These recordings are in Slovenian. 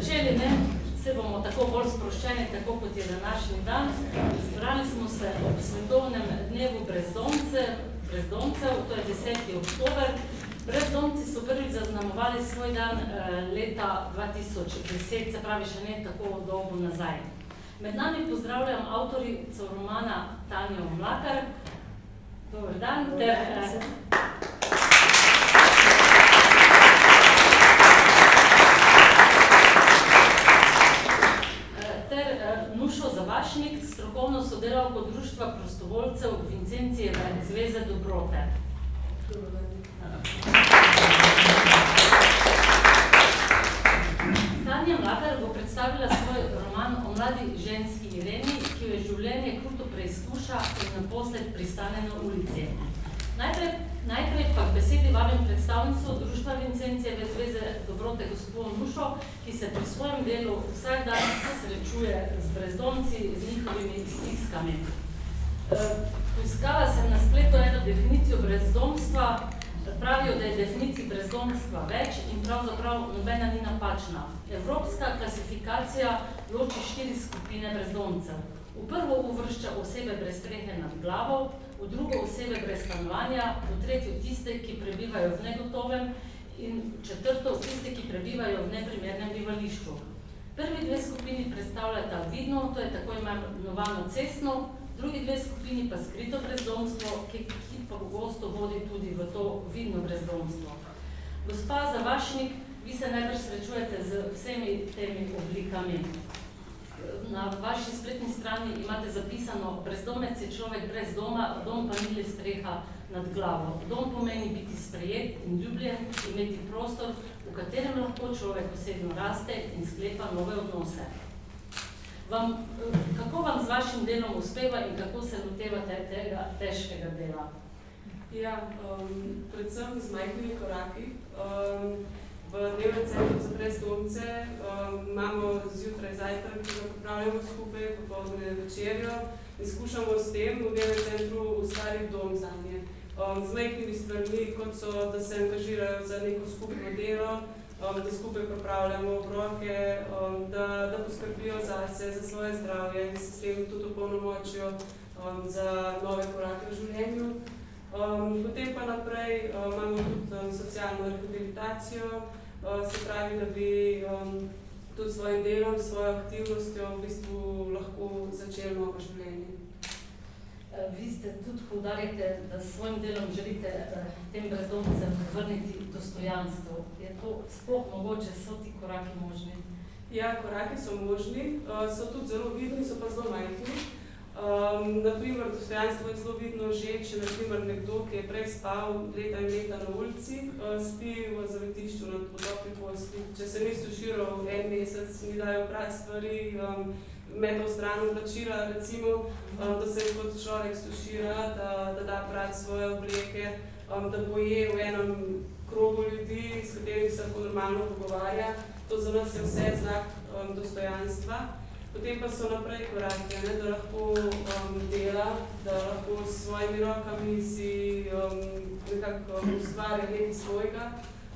začeli, ne? Se bomo tako bolj sproščeni, tako kot je današnji dan. Zbrali smo se ob svetovnem dnevu brezdomcev, to je 10. oktober. Brezdomci so prvič zaznamovali svoj dan leta 2010, se pravi še ne tako dolgo nazaj. Med nami pozdravljam avtorico romana Tanjo Mlakar. Dober dan. Ter Nušo Zavašnik, strokovno sodelavko Društva prostovoljcev Vincencijeve zveze dobrote. Tanja Mlakar bo predstavila svoj roman o mladi ženski Ireni, ki jo življenje kruto preizkuša in naposled pristane na ulici. Najprej pa k besedi vabim predstavnico Društva Vincencijeve zveze dobrote gospo Nušo, ki se pri svojem delu vsak dan srečuje z brezdomci, z njihovimi stiskami. Poiskala sem na spletu eno definicijo brezdomstva. Pravijo, da je definicij brezdomstva več in pravzaprav nobena ni napačna. Evropska klasifikacija loči 4 skupine brezdomcev. V prvo uvršča osebe brez strehe nad glavo, v drugo osebe brez stanovanja, v tretjo tiste, ki prebivajo v negotovem in četrto tiste, ki prebivajo v neprimernem bivališču. Prvi 2 skupini predstavljata vidno, to je tako imenovano cestno, drugi 2 skupini pa skrito brezdomstvo, ki pa pogosto vodi tudi v to vidno brezdomstvo. Gospa Zavašnik, vi se najbrž srečujete z vsemi temi oblikami. Na vaši spletni strani imate zapisano: brezdomec je človek brez doma, dom pa ni le streha nad glavo. Dom pomeni biti sprejet in ljubljen, imeti prostor, v katerem lahko človek osebno raste in sklepa nove odnose. Kako vam z vašim delom uspeva in kako se lotevate tega težkega dela? Ja, predvsem z majhnimi koraki. V dnevnem centru za brezdomce imamo zjutraj zajtrk, ki ga pripravljamo skupaj, popoldne večerjo in skušamo s tem v dnevnem centru ustvariti dom zanje. Z majhnimi stvarmi, kot so, da se angažirajo za neko skupno delo, da skupaj pripravljamo obroke, da poskrbijo zase, za svoje zdravje in se s tem tudi opolnomočijo za nove korake v življenju. Potem pa naprej imamo tudi socialno rehabilitacijo, se pravi, da bi tudi svojim delom, svojo aktivnostjo v bistvu lahko začeli novo življenje. Vi ste tudi poudarjate, da s svojim delom želite tem brezdomcem vrniti dostojanstvo. Je to sploh mogoče, so ti koraki možni? Ja, koraki so možni, so tudi zelo vidni, so pa zelo majhni. Naprimer, dostojanstvo je zelo vidno že, če nekdo, ki je prej spal leta in leta na ulici, spi v zavetišču na topli postelji. Če se ni stuširal 1 mesec, ni dajo prati stvari, metov stran oblačila, recimo, da se kot človek stušira, da da prati svoje obleke, da poje v enem krogu ljudi, s katerimi se lahko normalno pogovarja. To za nas je vse znak dostojanstva. Potem pa so naprej korake, da lahko dela, da lahko s svojimi rokami si nekako ustvarja nekaj svojega,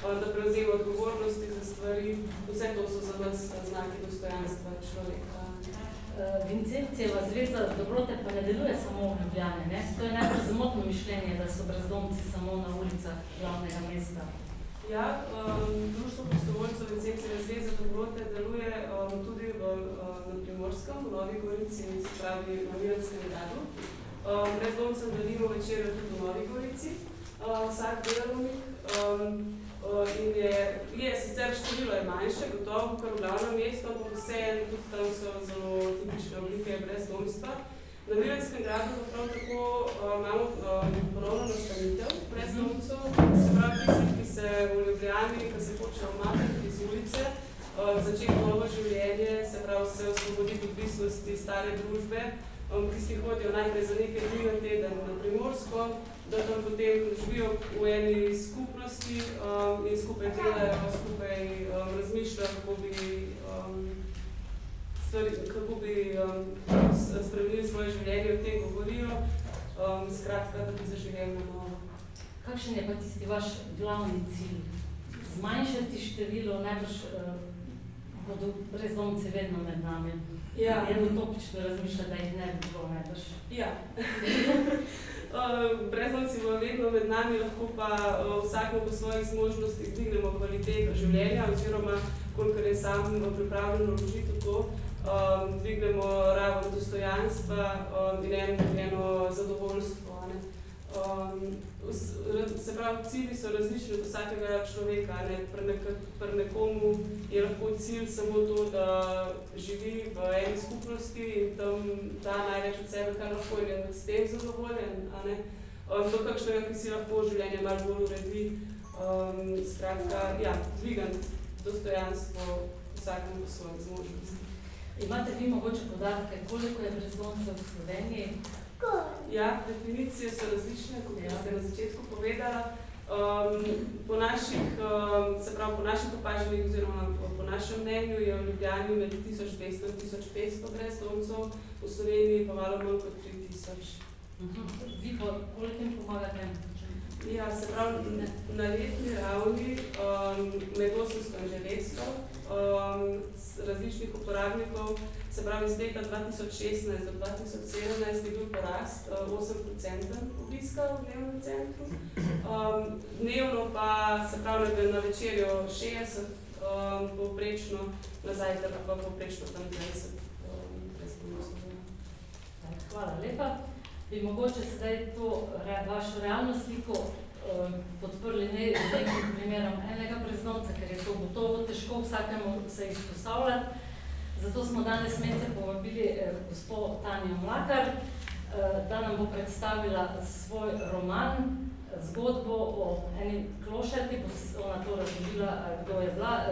da prevzema odgovornosti za stvari. Vse to so za nas znaki dostojanstva človeka. Vincencijeva zveza dobrote pa ne deluje samo v Ljubljani, ne? To je najbolj zmotno mišljenje, da so brezdomci samo na ulicah glavnega mesta. Ja, Društvo prostovoljcev Vincencijeve zveze dobrote deluje tudi na Primorskem, v Novi Gorici, se pravi na Miranskem gradu. Brezdomcem delimo večerjo tudi v Novi Gorici, vsak delovnik. In je sicer število je manjše, gotovo, kar v glavnem mestu, ampak vseeno tudi tam so zelo tipične oblike brezdomstva. Na Miranskem gradu pa prav tako imamo ponovno nastanitev brezdomcev, se pravi tisti, ki se v Ljubljani, ki se hočejo umakniti iz ulice, začeti novo življenje, se pravi se osvoboditi odvisnosti stare družbe, tisti hodijo najprej za nekaj dni na teden na Primorsko, da tam potem živijo v eni skupnosti in skupaj delajo, skupaj razmišljajo, kako bi spremenili svoje življenje, o tem govorijo, skratka, da bi zaživeli na novo. Kakšen je pa tisti vaš glavni cilj? Zmanjšati število, najbrž bodo brezdomci vedno med nami. Ja. Je utopično razmišljati, da jih ne bi bilo najbrž. Ja. Brezdomci bodo vedno med nami, lahko pa vsakmo po svojih zmožnostih dvignemo kvaliteto življenja oziroma, kolikor je sam pripravljen vložiti v to, dvignemo raven dostojanstva in eno zadovoljstvo. Se pravi, cilji so različni od vsakega človeka. Pri nekomu je lahko cilj samo to, da živi v eni skupnosti in tam da največ od sebe, kar lahko in je s tem zadovoljen. To kakšnega, ki si lahko življenje malo bolj uredi. Skratka, ja, dvigant dostojanstvo vsakemu po svojih zmožnosti. Imate vi mogoče podatke, koliko je brezdomcev v Sloveniji? Ja, definicije so različne, kot ste na začetku povedala. Po naših opaženih oziroma po našem mnenju je v Ljubljani med 1200 in 1500 brezdomcev, v Sloveniji pa malo manj kot 3000. Vi pa koliko jim pomagate? Ja, se pravi, na letni ravni med 800 in 900 različnih uporabnikov, se pravi, z leta 2016 do 2017 je bil porast 8% obiska v dnevnem centru. Dnevno pa, se pravi, na večerjo 60, povprečno na zajtrk pa povprečno tam 20 brezdomcev. Hvala lepa. Bi mogoče sedaj to vašo realno sliko podprli z nekim primerom enega brezdomca, ker je to gotovo težko vsakemu se izpostavljati. Zato smo danes medse povabili gospo Tanjo Mlakar, da nam bo predstavila svoj roman, zgodbo o eni klošarki, bo ona to razložila, kdo je bila.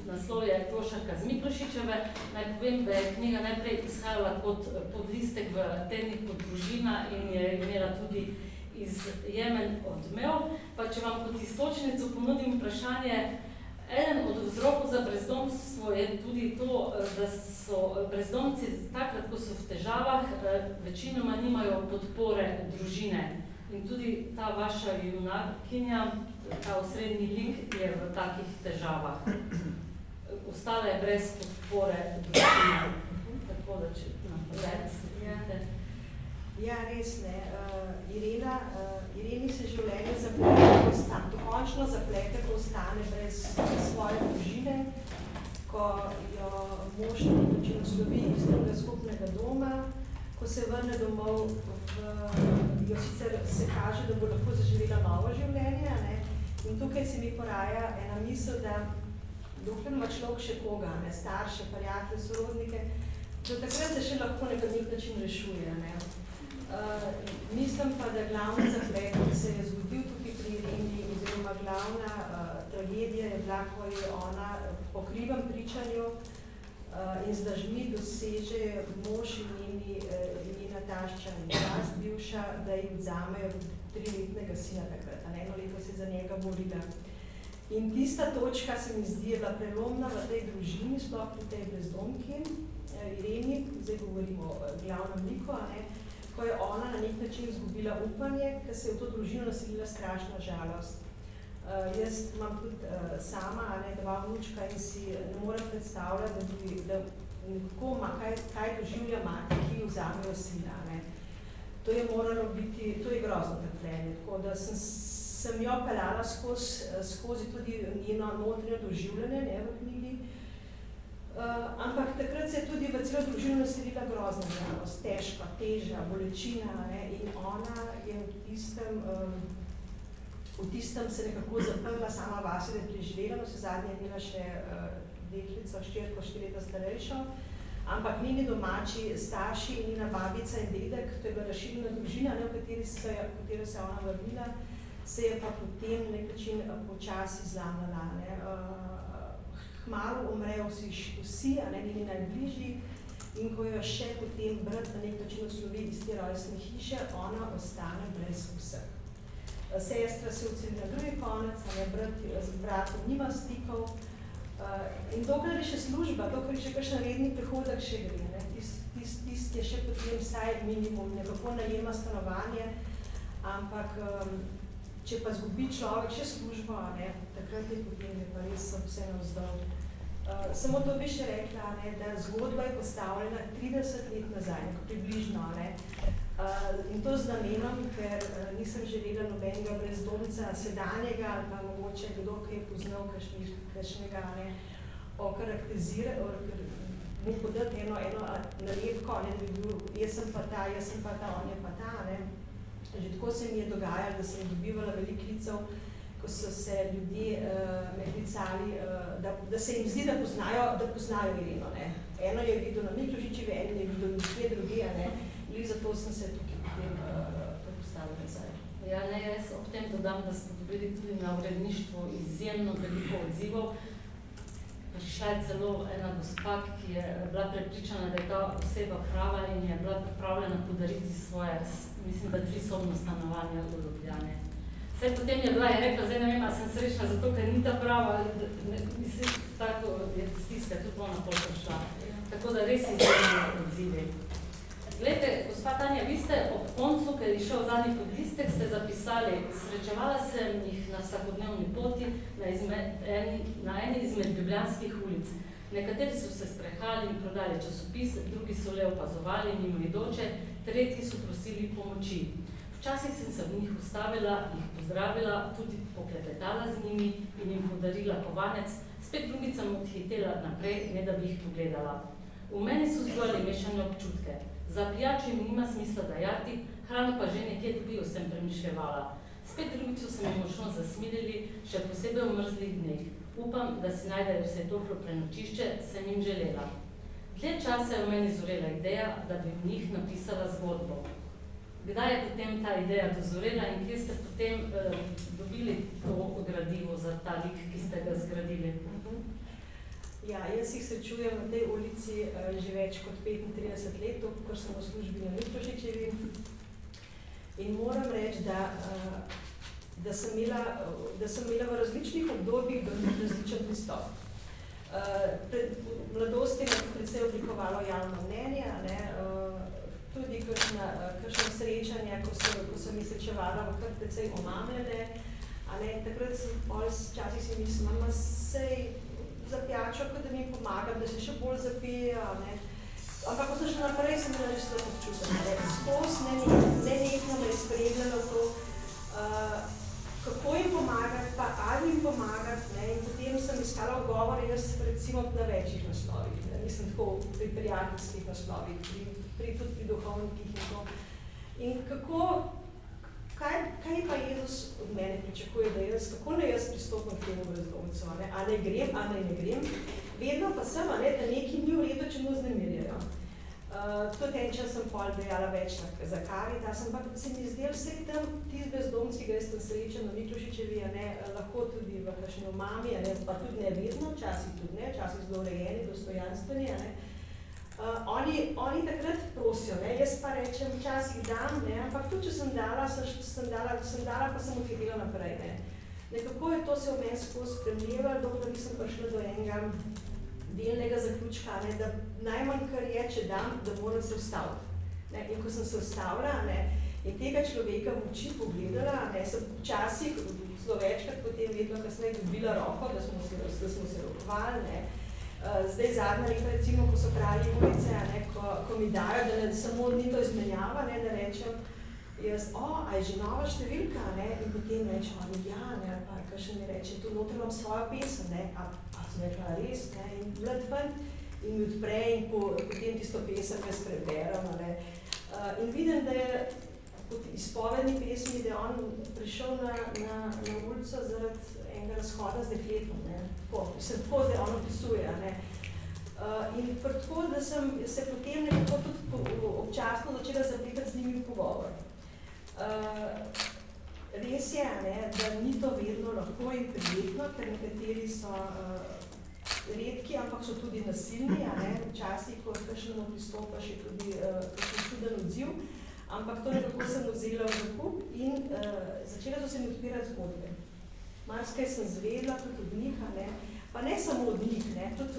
Naslov je Klošarka z Miklošičeve. Naj povem, da je knjiga najprej izhajala kot podlistek v tedniku Družina in je imela tudi izjemen odmev. Pa če vam kot istočnico ponudim vprašanje, eden od vzrokov za brezdomstvo je tudi to, da so brezdomci takrat, ko so v težavah, večinoma nimajo podpore družine. In tudi ta vaša junakinja, ta osrednji lik je v takih težavah. Ostala je brez podpore družine. Tako da, če naprej sledite. Ja, res ne. Ireni se življenje zaplete, dokončno zaplete, ko ostane brez svoje družine, ko jo mož odslovi iz tega skupnega doma, ko se vrne domov, jo sicer se kaže, da bo lahko zaživela novo življenje, ne? In tukaj se mi poraja ena misel, da dokler ima človek še koga, starše, prijatelje, sorodnike, do takrat se še lahko na nek način rešuje. Ne? Mislim pa, da glavni zaplet, ki se je zgodil tukaj pri Ireni, oziroma glavna tragedija je bila, ko je ona po krivem pričanju in z lažmi doseže mož in njena tašča in čast bivša, da jim vzamejo 3-letnega sina takrat. Eno leto se je za njega borila. In tista točka se mi zdi bila prelomna v tej družini, sploh pri tej brezdomki, Ireni, zdaj govorimo o glavnem liku, ko je ona na nek način izgubila upanje, ker se je v to družino naselila strašna žalost. Jaz imam tudi sama dva vnučka in si ne morem predstavljati, da nekako ima, kaj doživlja mati, ki vzamejo sina. To je moralo biti, to je grozno trpljenje, tako da sem jo peljala skozi tudi njeno notranje doživljanje v knjigi. Ampak takrat se je tudi v celo družino naselila grozna žalost, težka, teža, bolečina in ona je v tistem se nekako zaprla sama vase, da je preživela, no se zadnje imela še deklico, 4 leta starejšo, ampak njeni domači starši in njena babica in dedek, to je bila razširjena družina, v katero se je ona vrnila, se je pa potem na nek način počasi zlamala. Kmalu umrejo vsi, njeni najbližji, in ko jo še potem brat na nek način odslovi iz te rojstne hiše, ona ostane brez vseh. Sestra se odseli na drugi konec, brat z bratom nima stikov, in dokler je še služba, dokler je še kakšen redni prihodek še gre, tisti je še potem vsaj minimum, nekako najema stanovanje, ampak če pa zgubi človek še službo, takrat je potem pa res vse navzdol. Samo to bi še rekla, ne, da zgodba je postavljena 30 let nazaj, približno. Ne. In to z namenom, ker nisem želela nobenega brezdomca sedanjega ali pa mogoče kdo, ki je poznal kakšnega mu podati eno nalepko, ne, da bi bil, jaz sem pa ta, on je pa ta. Ne. Že tako se mi je dogajalo, da sem dobivala veliko klicev, ko so se ljudje me klicali, da se jim zdi, da poznajo Ireno. Ne. Eno je videl na Miklošičevi, eno je videl nekje druge, ne. In zato sem se tukaj potem postavila nazaj. Ja, ne, jaz ob tem dodam, da smo dobili tudi na uredništvu izjemno veliko odzivov. Prišla je celo ena gospa, ki je bila prepričana, da je ta oseba prava in je bila pripravljena podariti svoje, mislim, da 3-sobno stanovanje v Ljubljani. Vse potem je bila, je rekla, zdaj ne vem, a sem srečna zato, ker ni ta prava, mislim, tako je stiska, tudi ona pol prišla. Tako da res izjemno odzivi. Glejte, gospa Tanja, vi ste ob koncu, ker je šel zadnji podlistek, ste zapisali, srečevala sem jih na vsakodnevni poti na eni izmed ljubljanskih ulic. Nekateri so se sprehajali in prodali časopis, drugi so le opazovali mimoidoče, tretji so prosili pomoči. Včasih sem se v njih ustavila, jih pozdravila, tudi poklepetala z njimi in jim podarila kovanec, spet drugič sem odhitela naprej, ne da bi jih pogledala. V meni so zgolj mešane občutke. Za pijačo jim nima smisla dajati, hrano pa že nekje dobijo, sem premišljevala. Spet drugič so se mi močno zasmilili, še posebej v mrzlih dneh. Upam, da si najdejo vse toplo prenočišče, sem jim želela. Dlje časa je v meni zorela ideja, da bi v njih napisala zgodbo. Kdaj je potem ta ideja dozorela in kje ste potem dobili to gradivo za ta lik, ki ste ga zgradili? Ja, jaz jih srečujem v tej ulici že več kot 35 let, ker sem v službi na Miklošičevi. In moram reči, da sem imela v različnih obdobjih različen pristop. V mladosti me predvsej oblikovalo javno mnenje, ne, tudi kakšna srečanja, ko sem jih srečevala v kar precej omamljene. Takrat včasih si mislim, mama sej za pijačo, kot da mi pomagam, da se še bolj zapije. Ampak ko sem še naprej, sem bila res tako občutena. Skozi nenehno me je spremljalo to, kako jim pomagati, pa ali jim pomagati. In potem sem iskala odgovore, jaz recimo na večjih naslovih. Nisem tako pri prijateljskih naslovih, tudi pri duhovnikih in to. In kaj pa Jezus od mene pričakuje, da kako ne jaz pristopim k temu brezdomcu, a ne grem, a ne grem. Vedno pa sem, da nekaj ni v redu, če mu vznemirjajo. Tudi en čas sem pol dejala več za Karitas, ampak se mi zdel vse tam tisti brezdomci, ki sem srečen na Miklošičevi, lahko tudi v kakšni omami, pa tudi ne vedno, včasih tudi ne, včasih zelo urejeni, dostojanstveni. Oni takrat prosijo, jaz pa rečem, včasih dam, ampak tudi, če sem dala, pa sem odhitela naprej. Nekako je to se v meni skozi spremljevalo, dokler nisem prišla do enega delnega zaključka, da najmanj, kar je, če dam, da moram se ustaviti. In ko sem se ustavila in tega človeka v oči pogledala, sem včasih, zelo večkrat potem vedno kasneje dobila roko, da smo se rokovali. Zdaj zadnja leta, recimo, ko so kralji ulice, ko mi dajo, da samo ni to izmenjava, da rečem, jaz, a je že nova številka, in potem rečem, pa kakšen mi reče, tu noter imam svojo pesem, a sem rekla, res, in mlad fant, in mi odpre in potem tisto pesem jaz preberem, in vidim, da je kot izpovedni pesmi, da je on prišel na ulico zaradi enega razhoda z dekletom, tako zdaj on opisuje, in tako, da sem se potem nekako tudi občasno začela zapletati z njimi v pogovor. Res je, da ni to vedno lahko in prijetno, ker nekateri so redki, ampak so tudi nasilni, včasih, ko kakšnemu pristopaš, je tudi kakšen čuden odziv, ampak to nekako sem vzela v zakup in začela so se mi odpirati zgodbe. Marsikaj sem zvedla tudi od njih, pa ne samo od njih, tudi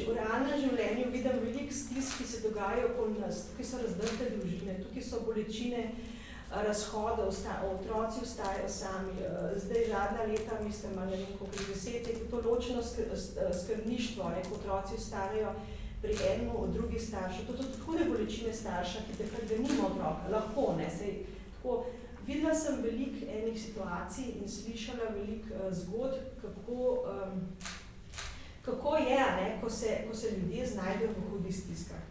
v realnem življenju vidim veliko stisk, ki se dogajajo okoli nas, tukaj so razdrte družine, tukaj so bolečine, razhodov, otroci ostajajo sami. Zdaj zadnja leta, mislim, ne vem, koliko 10 let, je to ločeno skrbništvo, ko otroci ostanejo pri enem od drugih staršev. To so hude bolečine starša, ki takrat ga nima otroka, lahko, ne, sej tako. Videla sem veliko enih situacij in slišala veliko zgodb, kako je, ne, ko se ljudje znajdejo v hudih stiskah.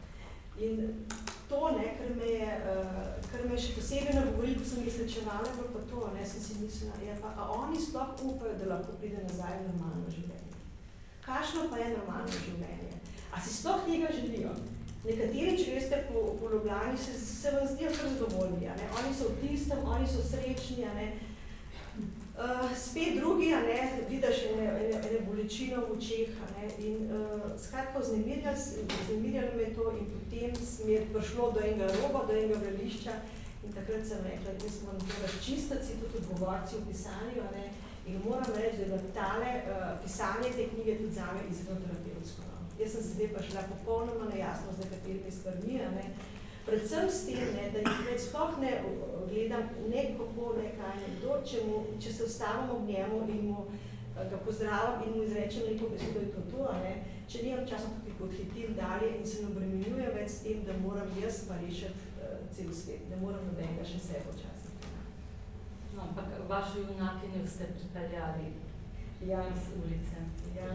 In to, ne, kar me še posebej nagovori, ko sem jih srečevala, pa to, ne, sem si mislila, a oni sploh upajo, da lahko pride nazaj v normalno življenje. Kakšno pa je normalno življenje? A si sploh tega želijo? Nekateri, če veste, po Ljubljani se vam zdijo kar zadovoljni, ne? Oni so v tistem, oni so srečni, ne? Spet drugi, ne? Vidiš ene bolečine v očeh, ne? In skratka, vznemirjalo me to in potem mi je prišlo do enega roba, do enega vrelišča in takrat sem rekla, da smo na to razčistiti, si tudi odgovorci v pisanju, ne? In moram reči, da je tale pisanje te knjige tudi zame izredno terapevtsko. Jaz sem se zdaj pa šla popolnoma nejasno z nekaterimi stvarmi, ne. Predvsem s tem, ne, da jih sploh ne gledam, ne kako, ne kaj, nekdo, če se ustavim ob njemu in mu ga pozdravim in mu izrečem neko besedo in to, ne, če nimam časa, tudi odhitim dalje in se ne obremenjujem več s tem, da moram jaz pa rešiti cel svet, ne moram nobenega še sebe včasih. No, ampak vašo junakinjo ste pripeljali iz ulice. Ja.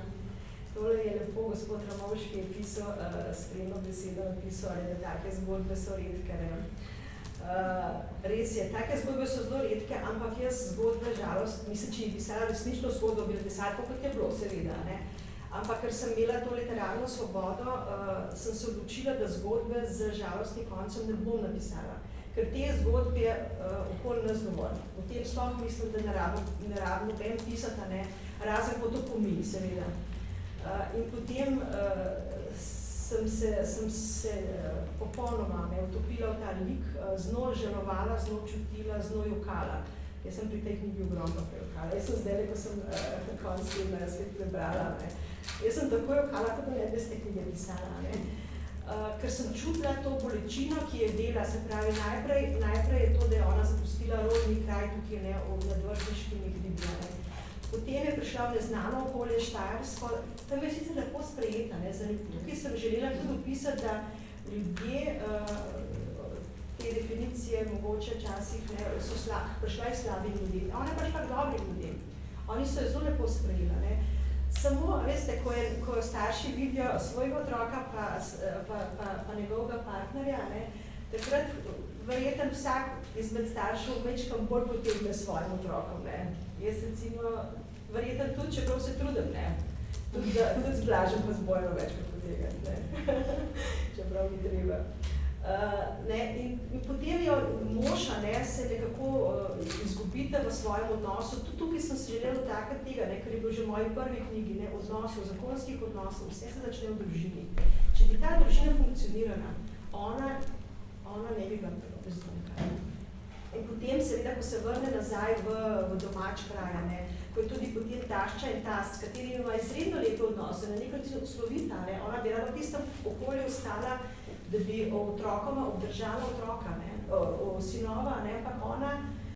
Tole je lepo gospod Ramovš, ki je pisal, spremno besedo napisal, da take zgodbe so redke. Res je, take zgodbe so zelo redke, ampak jaz zgodbe žalost, mislim, če je pisala resnično zgodbo, bi napisala, kot je bilo, seveda, ne. Ampak ker sem imela to literarno svobodo, sem se odločila, da zgodbe z žalostnim koncem ne bom napisala. Ker te zgodbe je okoli nas dovolj. V tem sploh mislim, da ne rabim noben pisati, ne, razen kot opomini, seveda. In potem sem se popolnoma utopila v ta lik, z njo žalovala, z njo čutila, z njo jokala. Jaz sem pri tej knjigi ogromno prejokala. Jaz sem zdaj, ko sem konc tedna spet prebrala, ne. Jaz sem tako jokala, kot da ne bi z te knjige pisala, ne. Ker sem čutila to bolečino, ki je dela, se pravi, najprej je to, da je ona zapustila rodni kraj tukaj, ne, v nadvršniški nekdibja, ne. Potem je prišla v neznano okolje Štajersko, tam je sicer lepo sprejeta, ne, tukaj sem želela tudi opisati, da ljudje, te definicije mogoče včasih, ne, so prišla iz slabih ljudi, ona je prišla k dobrih ljudem, oni so jo zelo lepo sprejela, ne. Samo, veste, ko starši vidijo svojega otroka pa njegovega partnerja, ne, takrat verjetno vsak izmed staršev večkam bolj potegne svojim otrokom, ne. Jaz recimo, verjetno tudi, čeprav se trudim, ne, tudi z Blažem pa z Bojno večkrat potegati, ne, čeprav mi treba. In potem jo moša, ne, se nekako izgubite v svojem odnosu. Tudi tukaj sem se želela dotakniti tega, ne, ker je bilo že v moji prvi knjigi, ne, odnosov, zakonskih odnosov, vse se začne v družini. Če bi ta družina funkcionirala, ona ne bi bila brezdomka. In potem seveda, ko se vrne nazaj v domač kraj, ne, ko je tudi potem tašča in tast, s katerimi ima izredno lepe odnose, na nekaj odslovita, ne, ona bi rada v tistem okolju ostala, da bi otrokoma obdržala otroka, ne, sinova, ne, ampak ona